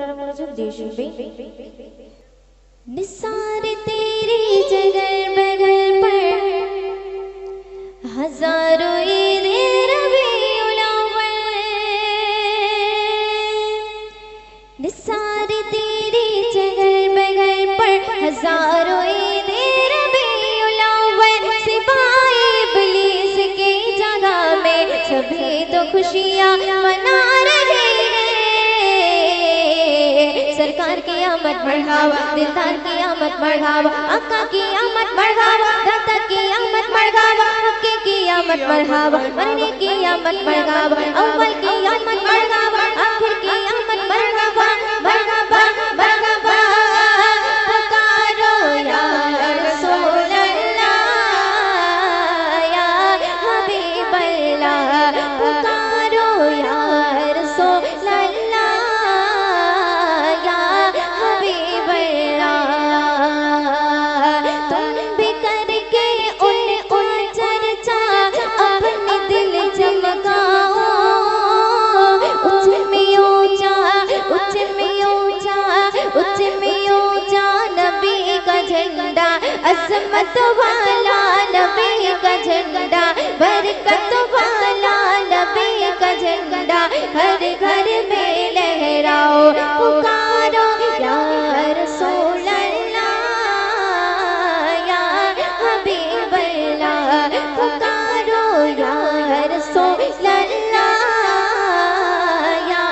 আপনারা মনোযোগ দিয়ে শুনবেন। निसार तेरी जगह बगल पर हजारों ईद रबीउल अव्वल, निसार तेरी जगह बगल पर हजारों ईद रबीउल अव्वल, सिवाय इब्लीस की जगह में सभी तो खुशियाँ मना रहे हैं। सरकार की आमद मरहबा, दिलदार की आमद मरहबा, आका की आमद मरहबा, दाता की आमद मरहबा, हक़ की आमद मरहबा, मरने की आमद मरहबा, अव्वल की आमद मरहबा, आखिर की आमद मरहबा, मरहबा मरहबा। पुकारो या रसूल अल्लाह, या हबीब अल्लाह, पुकारो या रसूल अल्लाह, अज़मत वाला नबी का झंडा, बरकत वाला नबी का झंडा, हर घर में लहराओ। पुकारो या रसूल अल्लाह, या हबीब अल्लाह, पुकारो या रसूल अल्लाह, या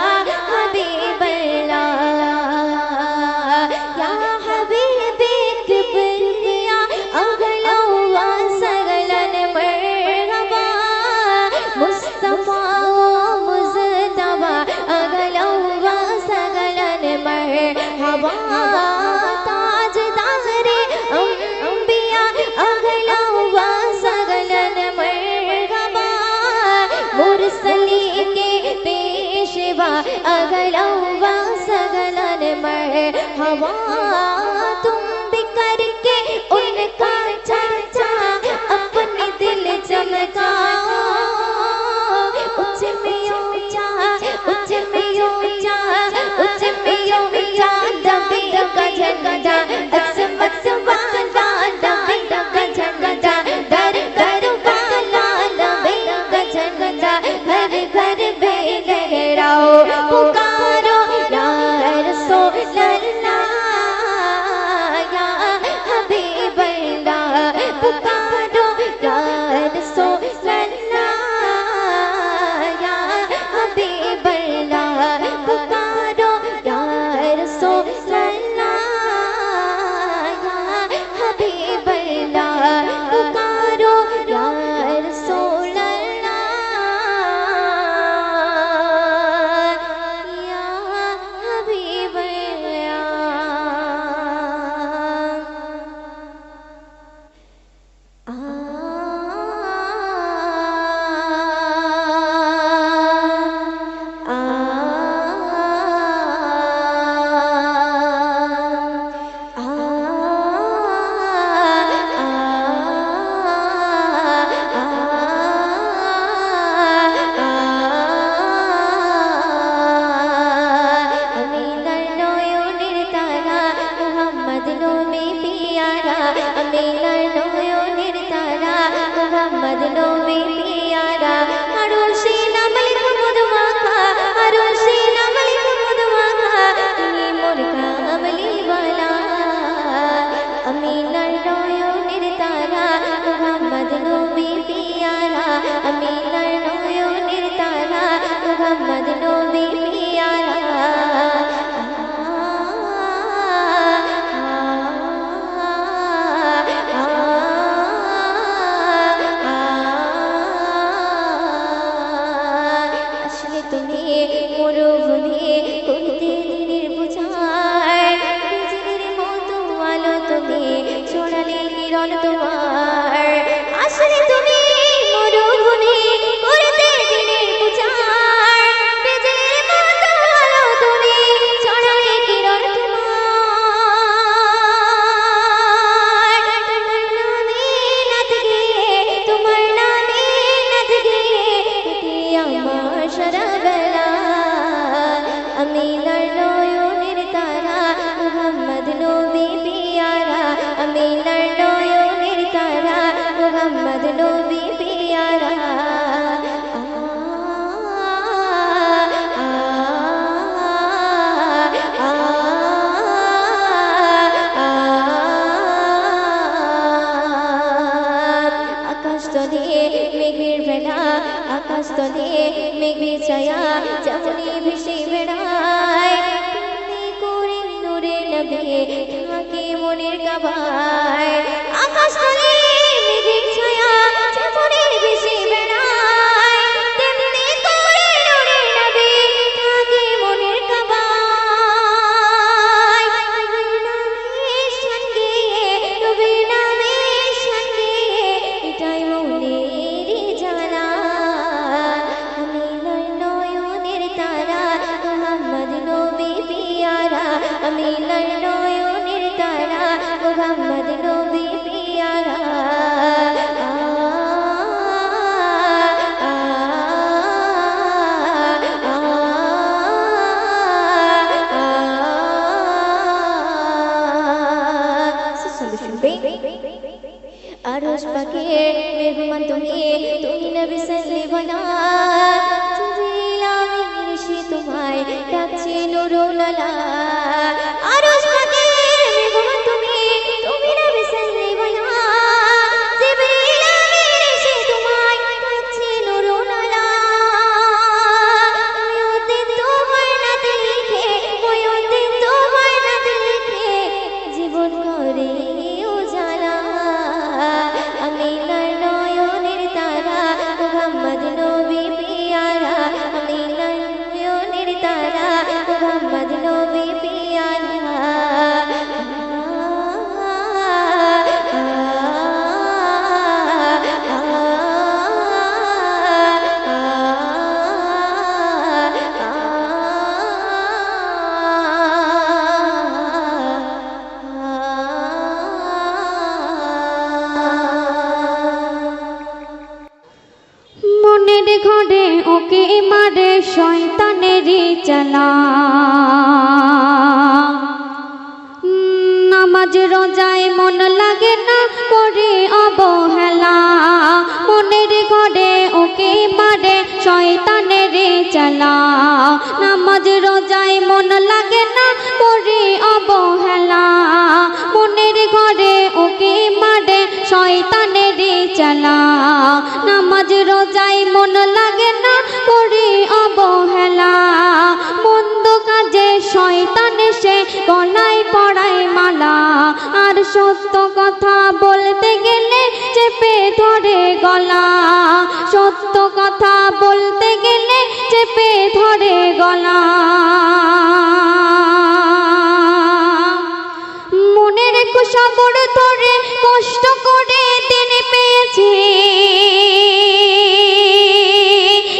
हबीब अल्लाह, या हबीब किबरिया अगलवा सगलन मरहबा, मुस्तफा मुज़तबा अगलवा सगलन मरहबा, ताजदारे अंबिया अगलवा सगलन मरहबा, मुरसली के पेशवा अगलवा सगलन मरहबा। तुम भी करके उनका चर्चा अपने दिल चमकाओ, उच्च में ऊंचा, उच्च में ऊंचा, उच्च में ऊंचा नबी का झंडा, अज़मत वाला नबी का झंडा, दर दर वाला नबी का झंडा, घर घर में लहराओ। पुकारो या रसूल अल्लाह, या हबीब अल्लाह, पुकारो या रसूल अल्लाह, या हबीब अल्लाह, पुकारो या रसूल अल्लाह, या हबीब अल्लाह, पुकारो या रसूल अल्लाह, या हबीब अल्लाह। अमीनर नयনের তারা মুহাম্মদ নবী পিয়ারা, अमीनर নয়নের তারা মুহাম্মদ নবী পিয়ারা, আরশে নামলিক মধুমাখা, আরশে নামলিক মধুমাখা, তুমি মোর কামলিওয়ালা। अमीनर নয়নের তারা মুহাম্মদ নবী পিয়ারা, अमीनर নয়নের তারা মুহাম্মদ নবী পিয়ারা। আসলে তুমি মরুভূমি করতে দিনের বুঝার, বিজলির মতো আলো তুমি ছড়ালে কিরণ তোমার। আসলে তুমি মরুভূমি করতে দিনের বুঝার, বিজলির মতো আলো তুমি ছড়ালে কিরণ তোমার। তোমার নামে নাথ গিয়ে আমার সারা বেলা, अमीनर नयনের আরশ পাকের মেহমান তুমি নবী সাল্লাল্লাহু জিবরিল আমিন এসে তোমায় ডাকছে নুরুল আলা আরশ পাকের মেহমান তুমি নবী সাল্লাল্লাহু জিবরিল আমিন এসে তোমায় ডাকছে নুরুল আলা ওয়তে তোমার নাম লিখে ওয়তে তোমার নাম লিখে জীবন করে উজালা আমিনার নয়নের তারা মুহাম্মদ নবী পিয়ারা আমিনার নয়নের তারা মুহাম্মদ নবী পিয়ারা মনের ঘরে ওকে মারে শয়তানেরই চালা নামাজ রোজায় মন লাগে না করে অবহেলা মনের ঘরে ওকে মারে শয়তানেরই চালা নামাজ রোজায় মন লাগে না করে অবহেলা মনের ঘরে ওকে মারে শয়তানেরই চালা নামাজ রোজায় মন লাগে না করে অবহেলা মন্দ কাজে শয়তান এসে গলায় পড়ায় মালা আর সত্য কথা বলতে গেলে চেপে ধরে গলা সত্য কথা বলতে গেলে চেপে ধরে গলা মনের কুসবর ধরে কষ্ট করে দিন পেয়েছে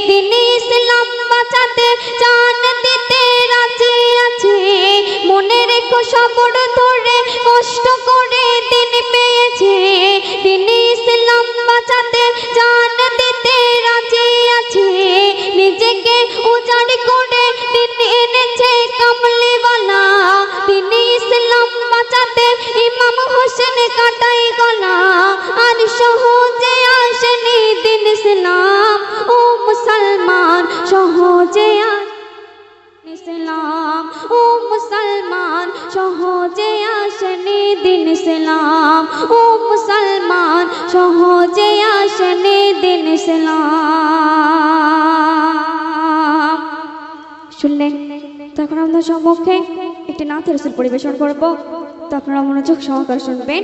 দিন ইসলাম বাঁচাতে জান দিতে রাজি আছে মনের কুসবর ধরে কষ্ট করে দিন পেয়েছে দিন ইসলাম বাঁচাতে জান দিতে রাজি আছে নিজেকে উজাড় করে দিন এনেছে কামলিওয়ালা দিন ইসলাম বাঁচাতে ইমাম হোসেন কাটাই গলা আর সহজে আসেনি দিন ইসলাম ও মুসলমান সহজে ইসলাম ও মুসলমান সহজে আসেনি দিন ইসলাম ও মুসলমান সহজে আসেনি দিন ইসলাম শুনলেন তো এখন আমাদের সম্মুখে একটি নাথের রসুল পরিবেশন করব তো আপনারা মনোযোগ সহকারে শুনবেন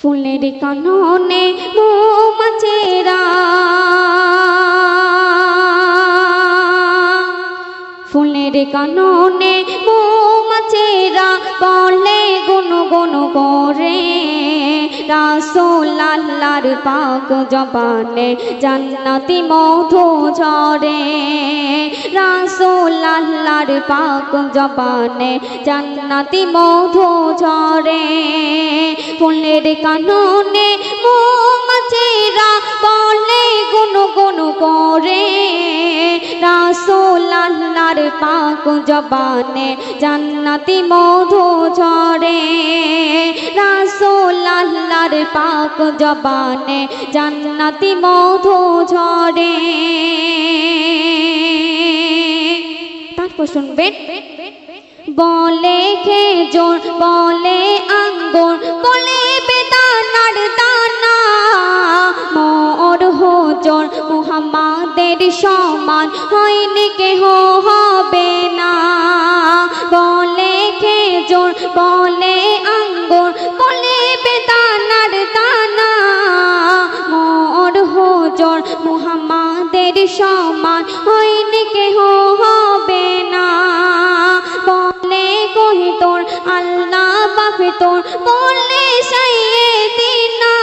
ফুলের কাননে মৌমাছিরা ফুলের কাননে মৌমাছিরা বলে গুনগুন করে রাসূল আল্লাহর পাক জবানে জান্নাতি মধু ঝরে রাসূল আল্লাহর পাক জবানে জান্নাতি মধু ঝরে ফুলের কাননে মৌমাছিরা বলে গুনগুন করে রাসূল আল্লাহর পাক জবানে জান্নাতি মধু ঝরে রাসূল আল্লাহর পাক জবানে জান্নাতি মধু ঝরে তারপর শুনবেন বলে খেজুর বলে আঙ্গুর বলে বেদানার দানা মোর হুজুর মুহাম্মাদের সমান হয়নি কেহ হবে না বলে খেজুর বলে আঙ্গুর বলে বেদানার দানা মোর হুজুর মুহাম্মাদের সমান হয়নি কেহ হবে না বলে কহি তোর আল্লাহ বাপে তোর বলে সাইয়েদিনা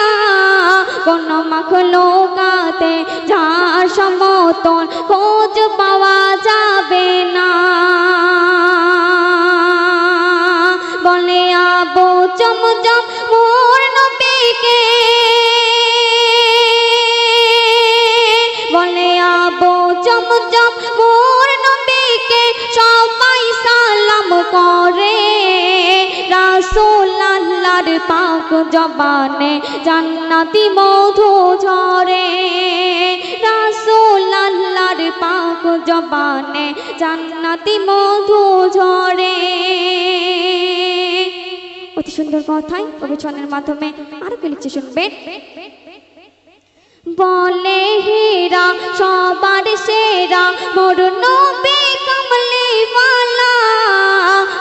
কোন মাখলুকাতে যার সমতল খোঁজ পাওয়া যাবে না বলে আবু চমচম মোর নবীকে বলে আবু চমচম মোর নবীকে সবাই সালাম করে রাসূল আল্লাহর পাক জবানে জান্নাতি মধু ঝরে রাসূল আল্লাহর পাক জবানে জান্নাতি মধু ঝরে। অতি সুন্দর কথায় অভিচনের মাধ্যমে আরো কি লিখছে শুনবেন। বলে হীরা সবার সেরা মোর নবী কামলিওয়ালা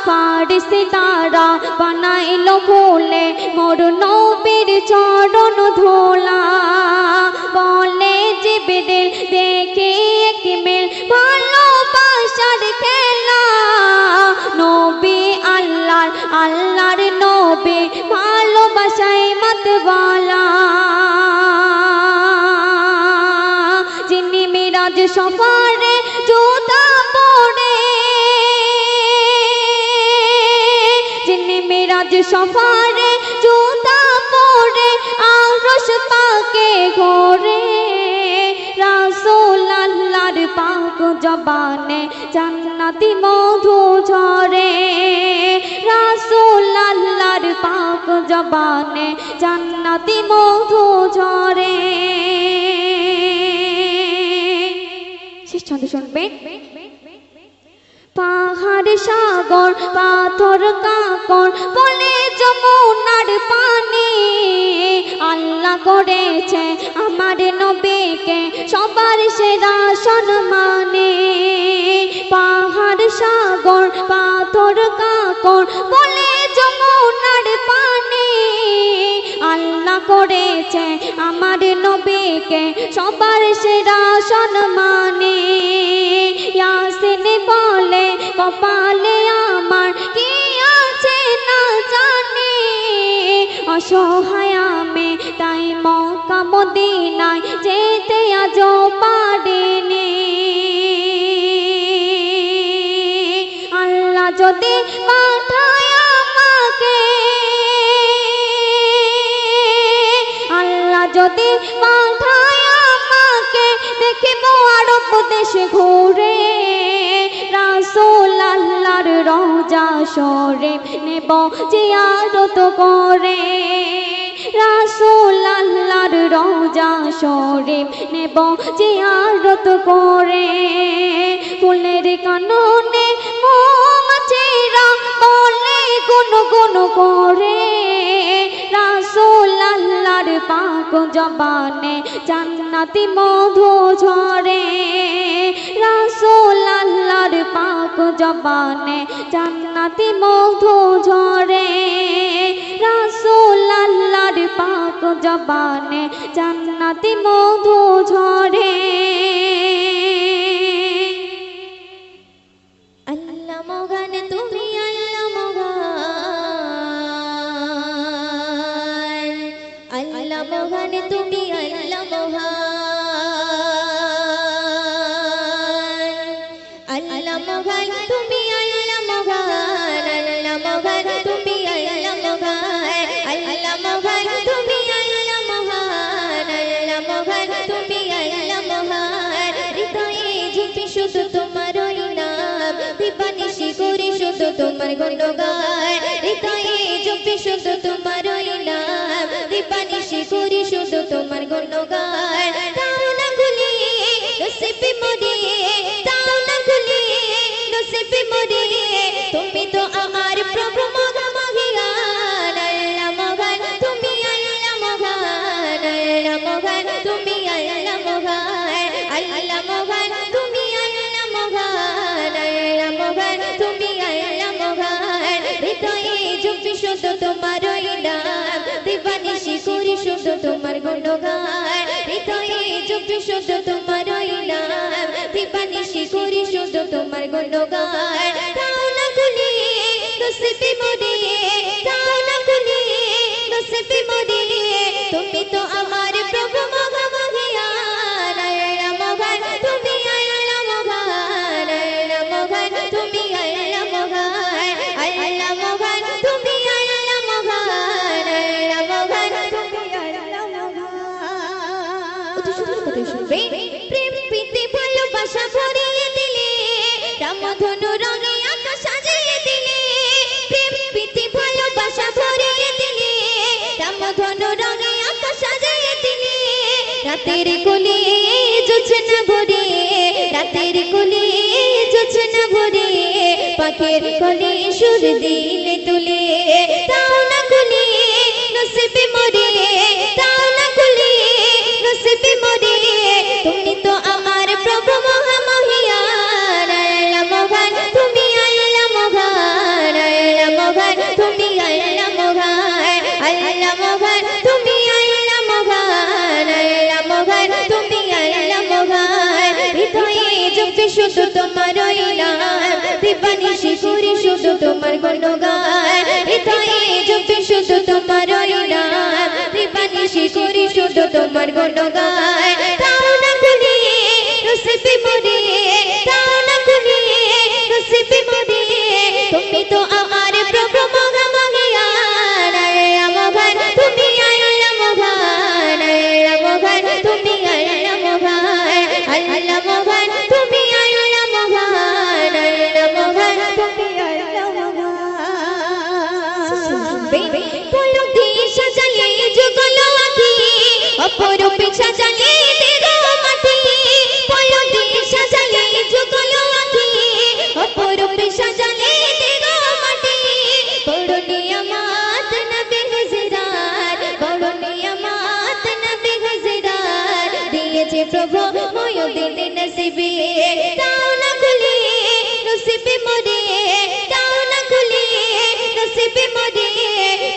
ফারসি তারা বানাইলো ভুলে মোর নবীর চরণ ধোলা। বলে জিবরিল দেখে একমিল ভালোবাসার খেলা নবী আল্লাহর আল্লাহর নবী ভালোবাসায় মাতওয়ালা। যিনি মিরাজ সফরে জুতা পরে যিনি মিরাজ সফরে জুতা পরে আরশ পাকে ঘোরে রাসূল আল্লাহর পাক জবানে জান্নাতি মধু ঝরে রাসূল আল্লাহর পাক জবানে জান্নাতি মধু ঝরে। শেষ ছন্দ শুনবেন। পাহাড় সাগর পাথর কাকর বলে যমুনার পানি আল্লাহ করেছে আমার নবীকে সবার সেরা সম্মানে। পাহাড় সাগর পাথর কাকর বলে যমুনার পানি আল্লাহ করেছে আমার নবীকে সবার সেরা সম্মানে। ইয়াসিন বলে কপালে আমার কি আছে না জানি অসহায় আমি তাই মক্কা মদিনায় যেতে আজও পারিনি। আল্লাহ যদি পাঠায় আমাকে আল্লাহ যদি পাঠায় আমাকে দেখিব আরব দেশ ঘুরে রাসূল আল্লাহর রওজা শরীফ নেব জিয়ারত করে রাসূল আল্লাহর রওজা শরীফ নেব জিয়ারত করে। ফুলের কাননে মৌমাছিরা বলে গুনগুন করে রাসূল আল্লাহর পাক জবানে জান্নাতি মধু ঝরে রাসূল আল্লাহর পাক জবানে জান্নাতি মধু ঝরে রাসূল আল্লাহর পাক জবানে জান্নাতি মধু ঝরে। আল্লাহ মগান তুমি আল্লাহ মগান আল্লাহ মগান তুমি আল্লাহ মগান আল্লাহ মগান তুমি আল্লাহ মগান আল্লাহ মগান তুমি আল্লাহ মগান আল্লাহ মগান তুমি আল্লাহ মগান আল্লাহ মগান তুমি আল্লাহ মগান। হৃদয়ে ঝুঁকি শুধু তোমার নাম দিবানিশি করি শুধু তোমার গুণগান হৃদয়ে ঝুঁকি শুধু তোমার নাম দিবানিশি করি শুধু তোমার গুণগান। তাও না গুলিয়ে নসিবে মরে তাও না গুলিয়ে নসিবে মরে তুমি তো আমার প্রভু মগা মহিয়ান আল্লাহ মগান তুমি আল্লাহ মগান আল্লাহ মগান তুমি আল্লাহ মগান আল্লাহ মগান তুমি আল্লাহ মগান আল্লাহ মগান তুমি আল্লাহ মগান। হৃদয়ে ঝুঁকি শুধু তোমার নাম দিবানিশি করি শুধু তোমার গুণগান হৃদয়ে ঝুঁকি শুধু তোমার নাম দিবানিশি করি শুধু তোমার গুণগান। তাও না গুলিয়ে নসিবে মরে তাও না গুলিয়ে নসিবে মরে তুমি তো আমার প্রভু মগা মহিয়ান আল্লাহ মগান তুমি আল্লাহ মগান আল্লাহ মগান তুমি আল্লাহ মগান আল্লাহ মগান তুমি আল্লাহ মগান আল্লাহ মগান তুমি আল্লাহ মগান। অতি সুন্দর কথা শুনবে। প্রেম প্রীতি ভালোবাসা ভরিয়ে দিলে রামধনু রঙে আকাশ সাজিয়ে দিলে প্রেম প্রীতি ভালোবাসা ভরিয়ে দিলে রাতের কোলে জোছনা ভরে রাতের কোলে জোছনা ভরে পাখির কোলে সুর দিলে তুলে তাও না খুলে নসিবে মরে তাও না খুলে নসিবে মরে তুমি তো আমার প্রভু মহামহিয়ান আল্লাহ মহান তুমি আল্লাহ মহান আল্লাহ মহান তুমি আল্লাহ মহান আল্লাহ মহান তুমি আল্লাহ মহান আল্লাহ মহান তুমি আল্লাহ মহান হৃদয়ে জপে শুধু তোমার নাম দিবানিশি করি শুধু তোমার গুণগান হৃদয়ে জপে শুধু তোমার নাম দিবানিশি করি শুধু তোমার গুণগান তাও না খুলে নসিবে মরে তাও না খুলে নসিবে মরে তুমি তো আমার প্রভু মহামহিয়ান আল্লাহ মহান তুমি আল্লাহ মহান আল্লাহ মহান তুমি আল্লাহ মহান আল্লাহ মহান তুমি আল্লাহ মহান আল্লাহ মহান তুমি আল্লাহ মহান বলো দেশ সাজালে যুগলো আঁকি অপরূপে সাজালে দেগো মাটি বলো দেশ সাজালে যুগলো আঁকি অপরূপে সাজালে দেগো মাটি বড় নিয়ামত নবী হযরত বড় নিয়ামত নবী হযরত দিয়েছে প্রভু ময় দিলে নসিবে তাও না খুলে নসিবে মরে তাও না খুলে নসিবে মরে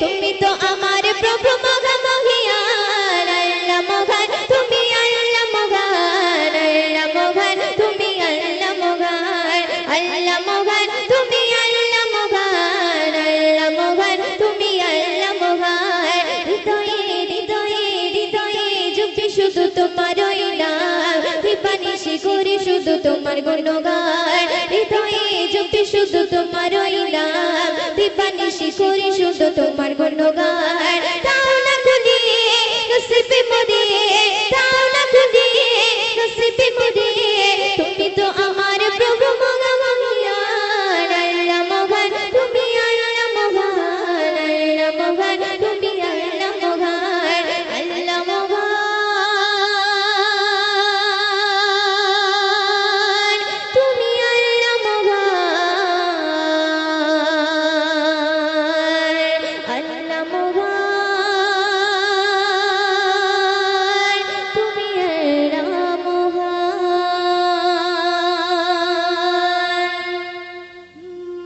তুমি তো আমার প্রভু মহামহিয়ান আল্লাহ মহান তুমি আল্লাহ মহান আল্লাহ মহান তুমি আল্লাহ মহান আল্লাহ মহান তুমি আল্লাহ মহান আল্লাহ মহান তুমি আল্লাহ মহান হৃদয়ে হৃদয়ে হৃদয়ে জপে শুধু তোমার নাম দিবানিশি করি শুধু তোমার গুণগান হৃদয়ে জপে শুধু তোমার নাম দিবানিশি করি শুধু তোমার গুণগান তাও না খুলে নসিবে মরে তাও না খুলে নসিবে মরে তুমি তো আমার প্রভু মহামহিয়ান আল্লাহ মহান তুমি আল্লাহ মহান আল্লাহ মহান তুমি আল্লাহ মহান আল্লাহ মহান তুমি আল্লাহ মহান আল্লাহ মহান তুমি আল্লাহ মহান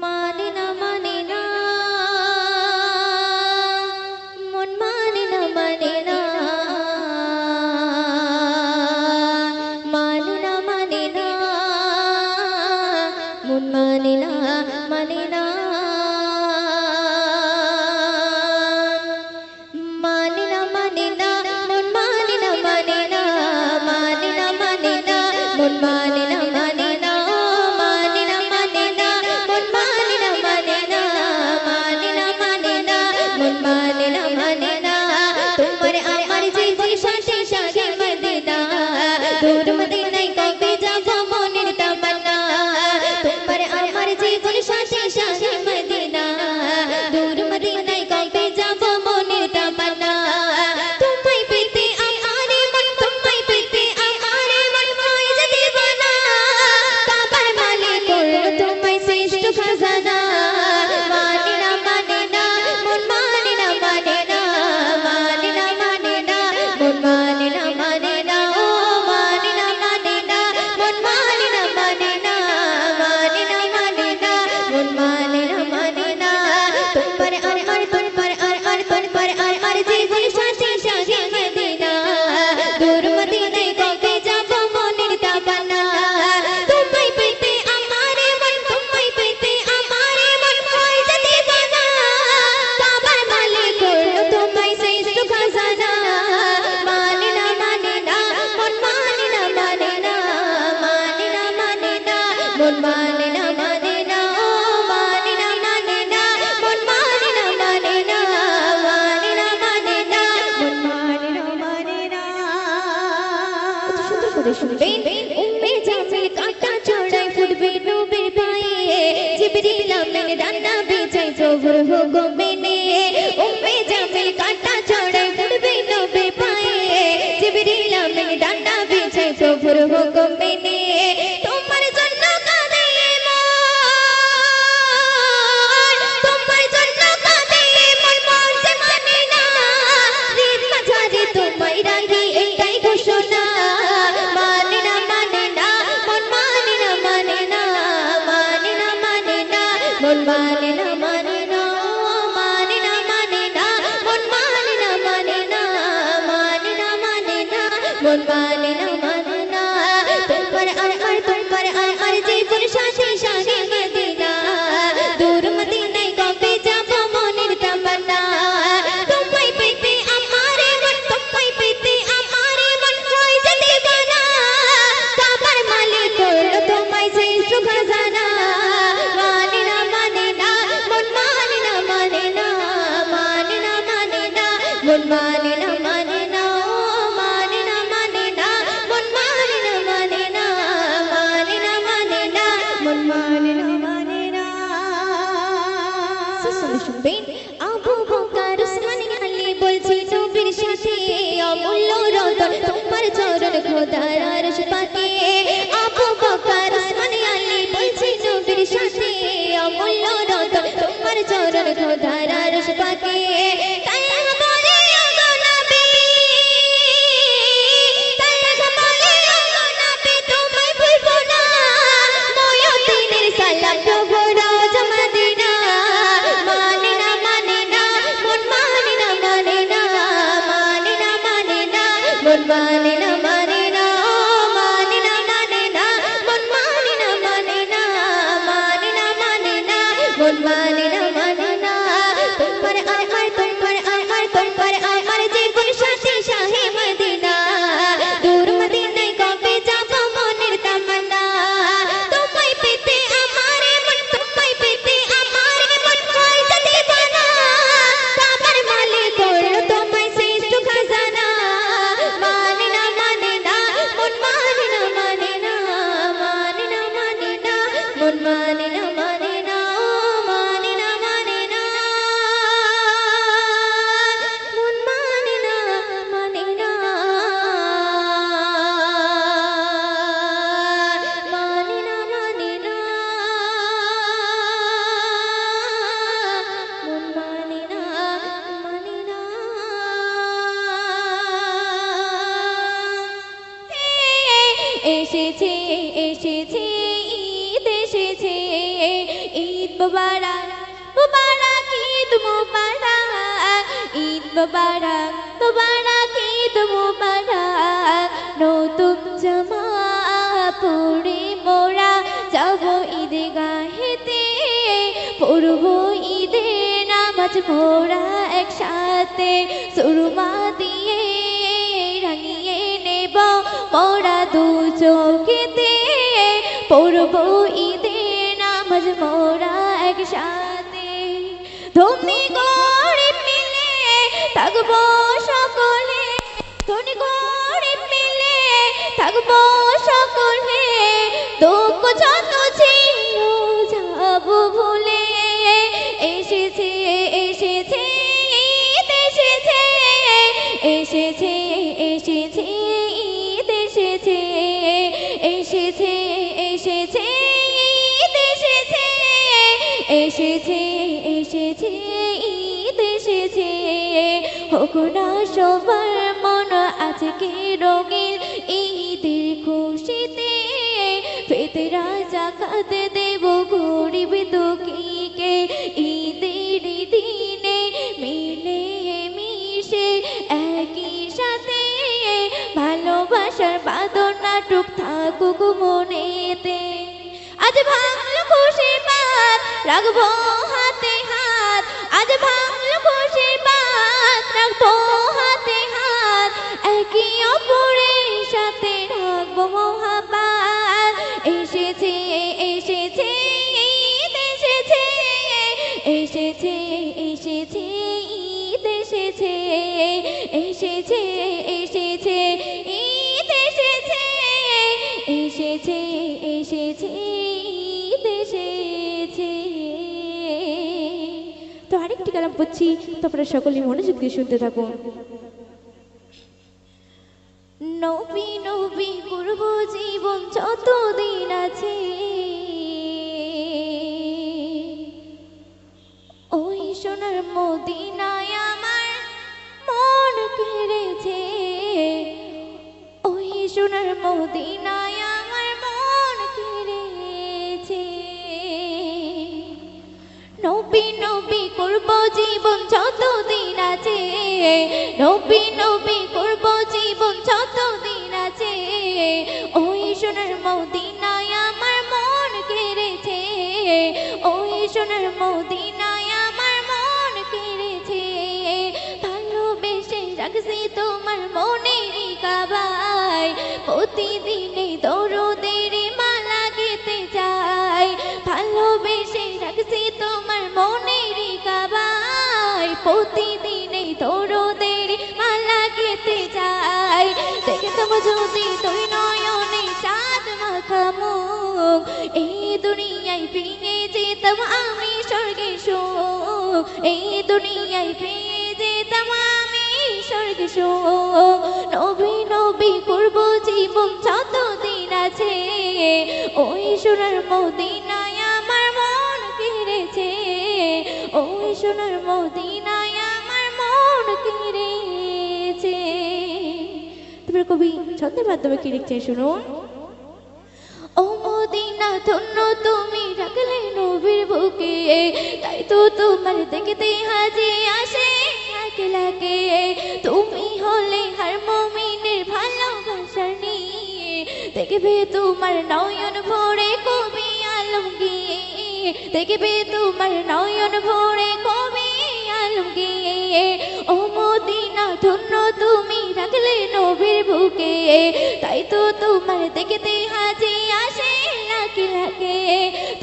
মানে না মন মানে না মানে না মানে না মানে না মন মানে না মানে না মানে না মানে না মন মানে না মানে না মানে না মানে না মন মানে না মানে না মানে না মানে না মন মানে না মানে না মানে না মানে না মন মানে না মানে না তোমার আমার জীবন সাথে সাথে মদিনা দূর মদিনায় কবে যাব মনের তামান্না তোমার আমার জীবন সাথে সাথে মদিনা দূর মদিনায় কবে যাব মনের তামান্না তোমায় পেতে আমারে মন তোমায় পেতে আমারে মন হয় যে দিবানা কাবার মালিক করলো তোমায় শ্রেষ্ঠ খাজানা মানে না মানে না মন মানে না মানে না মানে না মানে না মন মানে না মানে না ও মানে না মানে না মন মানে না মানে না মানে না মানে না মন মানে না মানে না তোমার আমার তোমার তোমার আর জীবন সাথে সাথে মদিনা দূর মদিনায় কবে যাব মনের তামান্না তোমায় পেতে আমারে মন তোমায় পেতে আমারে মন হয় যে দিবানা কাবার মালিক করলো তোমায় শ্রেষ্ঠ খাজানা মানে না মানে না মন মানে না মানে না মানে না মানে না মন মানে না মানে না ও মানে না মানে না মন মানে না মানে না মানে না মানে না মন মানে না মানে না কত সুন্দর করে শুনবেন উম্মে জামিল কাটা চড়াই ফুটবে নবীর পায়ে জিবরিল আমিন রান্না বেচাই প্রভুর হুকুমে উম্মে জামিল কাটা চড়াই ফুটবে নবীর পায়ে জিবরিল আমিন মন মানে না মানে না মানে না মানে না মন মানে না মানে না মানে না মানে না মন মানে না মানে না তোমার তোমার আর জীবন সাথী সাথী মদিনা দূর মদিনায় কবে যাব মনের তামান্না তোমায় পেতে আমারে মন তোমায় পেতে আমারে মন হয় যে দিবানা কাবার মালিক করলো তোমায় শ্রেষ্ঠ খাজানা মানে না মানে না মন মানে না মানে না মানে না মানে না মন মানে না মানে না মানে না মানে না মন মানে না মানে না মানে না মানে না মন মানে না মানে না সুসলে শুনবেন আবু বকর উসমান আলী বলছি নবীর সাথে অমূল্য রতন তোমার চরণ খোদার আরশ পাকে আবু বকর উসমান আলী বলছি নবীর সাথে অমূল্য রতন তোমার চরণ খোদার আরশ পাকে তাই বলে ওগো নবী তাই বলে ওগো নবী তোমায় ভুলবো না ময়দিনের সালাম প্রভু রোজ মদিনা মানে না মানে না মন মানে না মানে না মানে না মানে না মন মানে না মানে না মানে না মানে না মন মানে না মানে না মানে না মানে না মন মানে না মানে না তোমার তোমার জীবন সাথী শাহে মদিনা দূর মদিনায় কবে যাব মনের তামান্না তোমায় পেতে আমারে মন তোমায় পেতে আমারে মন হয় যে দিবানা কাবার মালিক করলো তোমায় শ্রেষ্ঠ খাজানা মানে না মানে না মন মানে না মানে না মানে না মানে না মন মানে না মানে না মানে না মানে না মন মানে না মানে না মানে না মানে না মন মানে না মানে না এসেছে এসেছে ঈদ এসেছে ঈদ মুবারক মুবারক ঈদ মুবারক ঈদ মুবারক মুবারক ঈদ মুবারক নতুন জামা পরে মোরা যাব ঈদগাহেতে পড়ব ঈদের নামাজ মোরা একসাথে সুরমা দিয়ে রাঙিয়ে নেব মোরা দু চোখেতে পড়ব ঈদের নামাজ মোরা একসাথে ধনী গরিব মিলে থাকবো সকলে ধনী গরিব মিলে থাকবো সকলে দুঃখ যত ছিল যাব ভুলে এসেছে এসেছে ঈদ এসেছে এসেছে এসেছে ঈদ এসেছে এসেছে এসেছে ঈদ এসেছে এসেছে এসেছে ঈদ এসেছে হোক না সবার মন আজকে রঙিন ঈদের খুশিতে ফিতরা জাকাত দেব গরিব দুঃখীকে ঈদের দিনে মিলে মিশে একই সাথে ভালোবাসার বাঁধন নাটক থাকুক মনেতে আজ ভাঙলো খুশি পাত রাখবো হাতে হাত আজ ভাঙলো খুশি পাত রাখবো হাতে হাত একই অপরের সাথে রাখবো মহাবাত এসেছে এসেছে ঈদ এসেছে এসেছে এসেছে ঈদ এসেছে এসেছে এসেছে ঈদ এসেছে এসেছে এসেছে ঈদ এসেছে। তো আরেকটি কালাম পড়ছি, তোমরা সকলে মনোযোগ দিয়ে শুনতে থাকুন। নবী নবী করব জীবন যতদিন আছে, ওই সোনার মদিনায় আমার মন কেড়েছে, ওই সোনার মদিনায় আমার মন কেড়েছে। নবী নবী করব জীবন যতদিন আছে, নবী নবী করব জীবন যতদিন আছে। ওই সোনার মদিনায় আমার মন কেড়েছে, ওই সোনার মদিনায় আমার মন কেড়েছে। ভালোবেসে রাখছি তোমার মনের কাবায়, প্রতিদিনই দরুদের মালা গেতে যাই। ভালোবেসে রাখছি তোমার মনের কাবায়, প্রতিদিনই দরুদের মালা গেতে যাই। দেখতাম যদি তুই নয়নে চাঁদ মাখা মুখ, এই দুনিয়ায় পেয়ে যেতাম আমি স্বর্গে সুখ, এই দুনিয়ায় পেয়ে যেতাম আমি স্বর্গে সুখ। নবী নবী করব জীবন যতদিন আছে, ওই সোনার মদিনায় আমার মন কেড়েছে, ওই সোনার মদিনায় আমার মন কেড়েছে। তারপর কবি ছন্দের মাধ্যমে কি লিখছে শুনুন। ও মদিনা ধন্য তুমি রাখলে নবীর বুকে, তাই তো তোমার দেখতে হাজি আসে লাকে লাকে। তুমি হলে হার মুমিনের ভালোবাসার নিয়ে, দেখবে তোমার নয়ন ভরে কবি আলমগীর, দেখবে তোমার নয়ন ভরে কবি আলমগীর। ও মদিনা ধন্য তুমি রাখলে নবীর বুকে, তাই তো তোমার দেখতে হাজি আসে লাকে লাকে।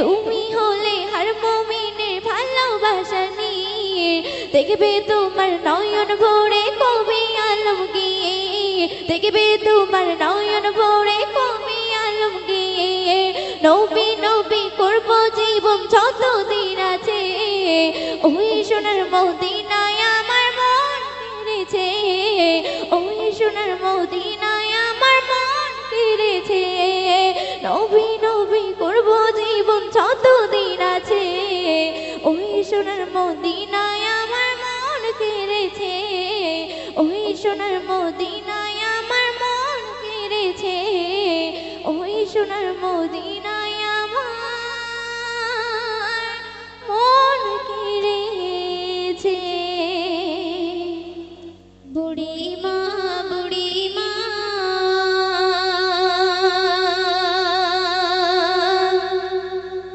তুমি হলে হার মুমিনের ভালোবাসা নিয়ে, দেখবে তোমার নয়ন ভরে কবি আলমগীর, দেখবে তোমার নয়ন ভরে কবি আলমগীর। নবী নবী করব জীবন যতদিন আছে, ওই সোনার মদিনায় আমার মন কেড়েছে, ওই সোনার মদিনায় আমার মন কেড়েছে। নবী নবী করব জীবন যতদিন আছে, ওই সোনার মদিনায় আমার মন কেড়েছে, ওই সোনার মদিনায় আমার মন কেড়েছে, ওই সোনার মদিনায় আমার মন কেড়েছে। বুড়ি মা